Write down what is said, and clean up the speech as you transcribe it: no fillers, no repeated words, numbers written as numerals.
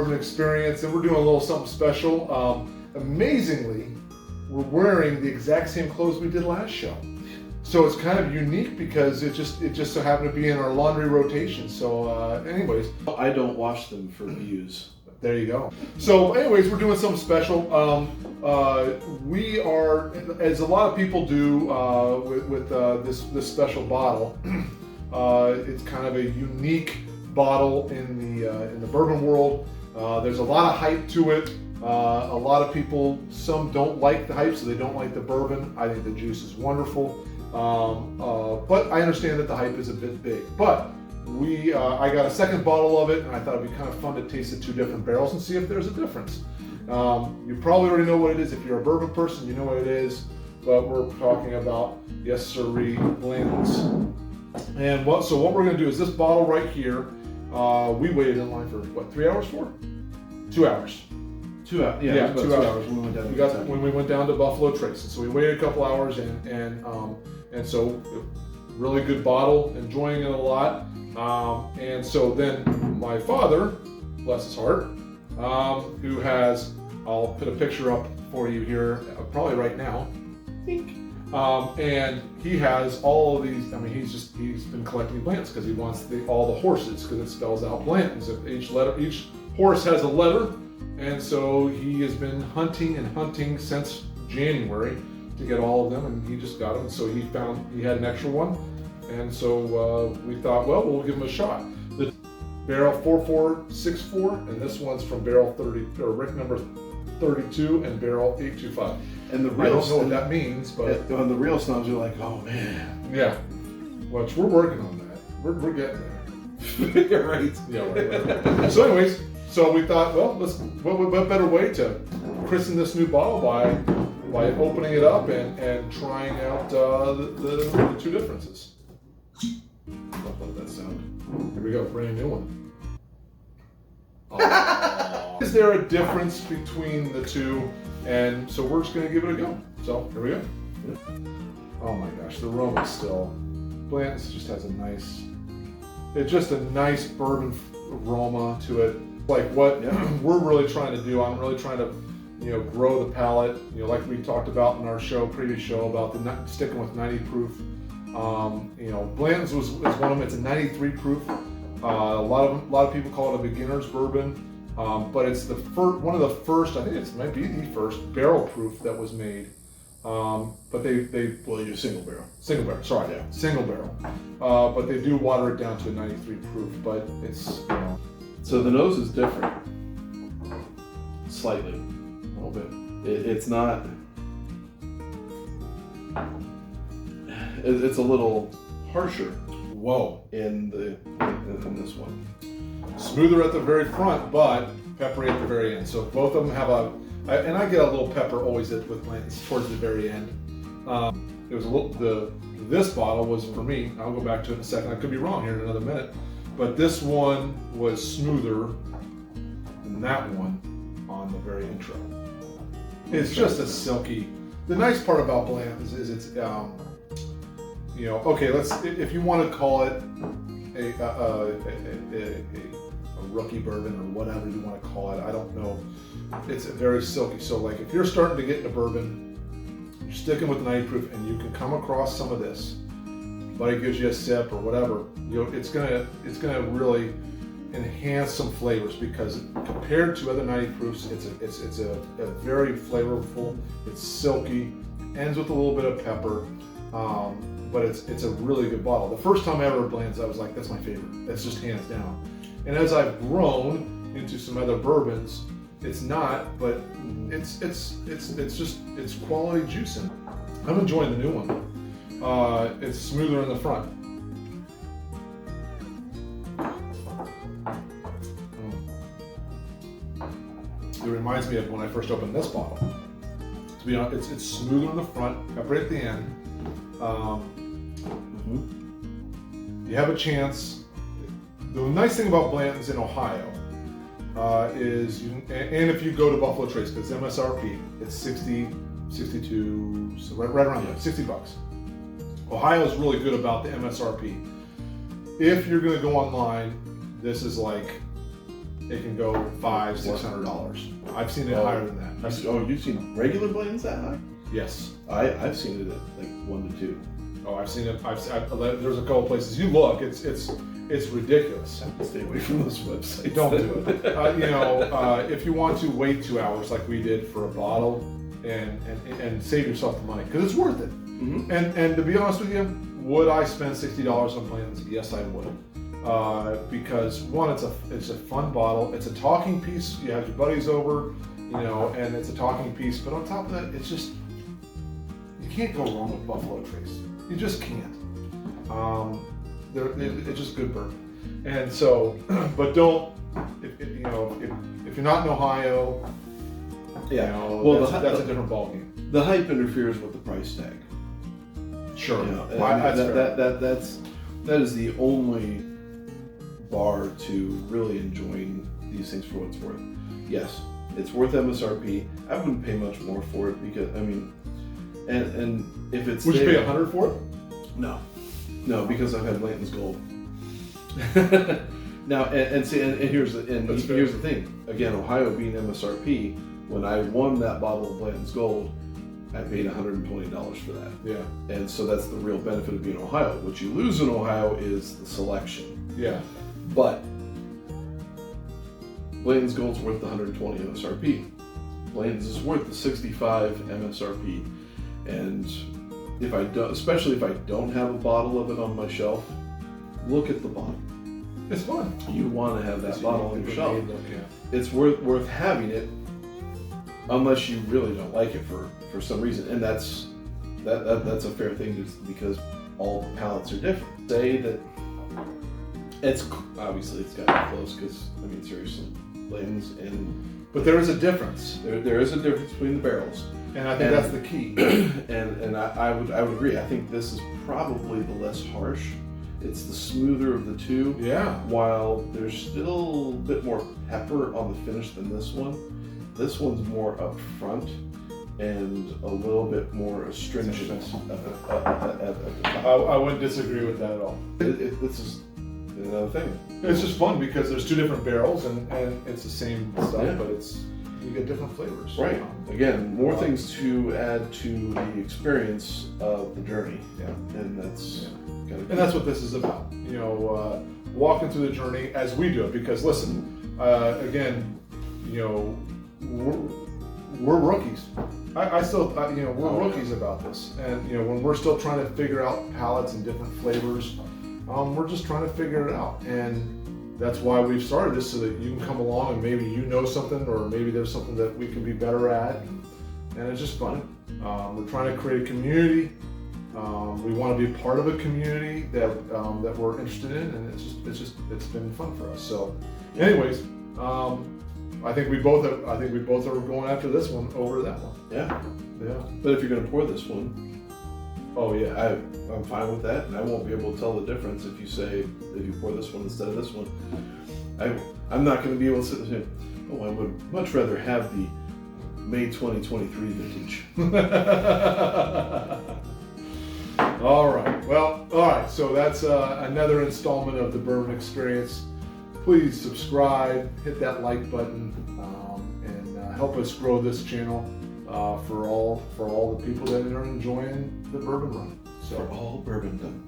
bourbon experience, and we're doing a little something special. Amazingly, we're wearing the exact same clothes we did last show. So it's kind of unique because it just so happened to be in our laundry rotation. So anyways. I don't wash them for views. There you go. So anyways, we're doing something special. We are, as a lot of people do with this special bottle, it's kind of a unique bottle in the bourbon world. There's a lot of hype to it. A lot of people, some don't like the hype, so they don't like the bourbon. I think the juice is wonderful. But I understand that the hype is a bit big. But I got a second bottle of it, and I thought it'd be kind of fun to taste the two different barrels and see if there's a difference. You probably already know what it is. If you're a bourbon person, you know what it is. But we're talking about, yes sirree, Blantons. And so what we're going to do is this bottle right here, we waited in line for what, 3 hours for? 2 hours. 2 hours. Yeah, 2 hours. When we went down to Buffalo Trace. So we waited a couple hours, and so really good bottle, enjoying it a lot. And so then my father, bless his heart, who has, I'll put a picture up for you here, probably right now. And he has all of these. I mean, he's been collecting Blantons because he wants all the horses, because it spells out Blantons. Each horse has a letter, and so he has been hunting since January to get all of them, and he just got them. So he found he had an extra one, and so we thought, well, we'll give him a shot. The barrel 4464, and this one's from barrel 30 or Rick number 32 and barrel 825. And the I real don't know what that means, but on the real snobs, you're like, oh man. yeah, which we're working on that. We're getting there. You're right. Yeah. Right. So, anyways, so we thought, well, what better way to christen this new bottle by opening it up and trying out the two differences. Love that sound. Here we go, brand new one. Oh. Is there a difference between the two? And so we're just gonna give it a go. So here we go. Oh my gosh, the aroma still. Blantons just has it's just a nice bourbon aroma to it. Like what we're really trying to do, I'm really trying to, grow the palate. Like we talked about in our previous show about sticking with 90 proof. Blantons is one of them. It's a 93 proof. A lot of people call it a beginner's bourbon. But it's one of the first, I think it might be the first barrel proof that was made. But they use single barrel. Single barrel, sorry, yeah, single barrel. But they do water it down to a 93 proof. But it's So the nose is different, slightly, a little bit. It's not. It's a little harsher. Whoa! In this one. Smoother at the very front, but peppery at the very end. So both of them have and I get a little pepper always with Blantons towards the very end. It was a little, this bottle was for me, I'll go back to it in a second. I could be wrong here in another minute, but this one was smoother than that one on the very intro. It's just a silky. The nice part about Blantons is it's, okay, if you want to call it a rookie bourbon or whatever you want to call it, I don't know. It's very silky. So like if you're starting to get into bourbon, you're sticking with 90 proof, and you can come across some of this, but it gives you a sip or whatever. It's gonna really enhance some flavors, because compared to other 90 proofs, it's a very flavorful. It's silky, ends with a little bit of pepper. But it's a really good bottle. The first time I ever Blantons, I was like, that's my favorite. That's just hands down. And as I've grown into some other bourbons, it's not, but it's quality juice in it. I'm enjoying the new one. It's smoother in the front. It reminds me of when I first opened this bottle. To be honest, it's smoother in the front, pepper at the end. You have a chance. The nice thing about Blantons in Ohio is, and if you go to Buffalo Trace, because MSRP, it's 62, so right around there, $60. Ohio is really good about the MSRP. If you're going to go online, this is like it can go $500-$600. I've seen it higher than that. You've seen regular Blantons that high? Yes. I've seen it at like 1 to 2. Oh, I've seen it. There's a couple places. You look, it's ridiculous. Stay away from those websites. Don't do it. If you want to wait 2 hours like we did for a bottle, and save yourself the money, because it's worth it. Mm-hmm. And to be honest with you, would I spend $60 on Blantons? Yes, I would. Because one, it's a fun bottle. It's a talking piece. You have your buddies over, and it's a talking piece. But on top of that, it's just, you can't go wrong with Buffalo Trace. You just can't. It's just good bourbon. And so, but don't, if you're not in Ohio, that's a different ballgame. The hype interferes with the price tag. Sure. That is the only bar to really enjoying these things for what it's worth. Yes, it's worth MSRP. I wouldn't pay much more for it because and if it's would you pay $100 for it? No, because I've had Blantons Gold. Now and here's the thing. Again, Ohio being MSRP, when I won that bottle of Blantons Gold, I paid $120 for that. Yeah. And so that's the real benefit of being Ohio. What you lose in Ohio is the selection. Yeah. But Blantons Gold's worth the $120 MSRP. Blantons is worth the $65 MSRP. And especially if I don't have a bottle of it on my shelf, look at the bottle. It's fun. You want to have that bottle on your shelf. Yeah. It's worth having it, unless you really don't like it for some reason, and that's a fair thing because all the palates are different. Say that it's obviously it's got to be close because seriously, Blantons but there is a difference. There is a difference between the barrels, and I think that's the key. and I would agree. I think this is probably the less harsh. It's the smoother of the two. Yeah. While there's still a bit more pepper on the finish than this one. This one's more up front and a little bit more astringent at the top. I wouldn't disagree with that at all. This is another thing. It's just fun because there's two different barrels and it's the same stuff, but you get different flavors. Right. Again, more things to add to the experience of the journey. Yeah. And that's and that's what this is about. Walking through the journey as we do it. Because listen, again, we're rookies. We're rookies about this, and when we're still trying to figure out palates and different flavors, we're just trying to figure it out, and that's why we've started this so that you can come along and maybe something, or maybe there's something that we can be better at, and it's just fun. We're trying to create a community. We want to be a part of a community that we're interested in, and it's been fun for us. So, anyways. I think we both are going after this one over that one. Yeah. Yeah. But if you're going to pour this one, oh yeah, I'm fine with that, and I won't be able to tell the difference if you pour this one instead of this one. I'm not going to be able to sit there and say, oh, I would much rather have the May 2023 vintage. All right. So that's another installment of the Bourbon Experience. Please subscribe, hit that like button, and help us grow this channel for all the people that are enjoying the bourbon run. So all bourbon done.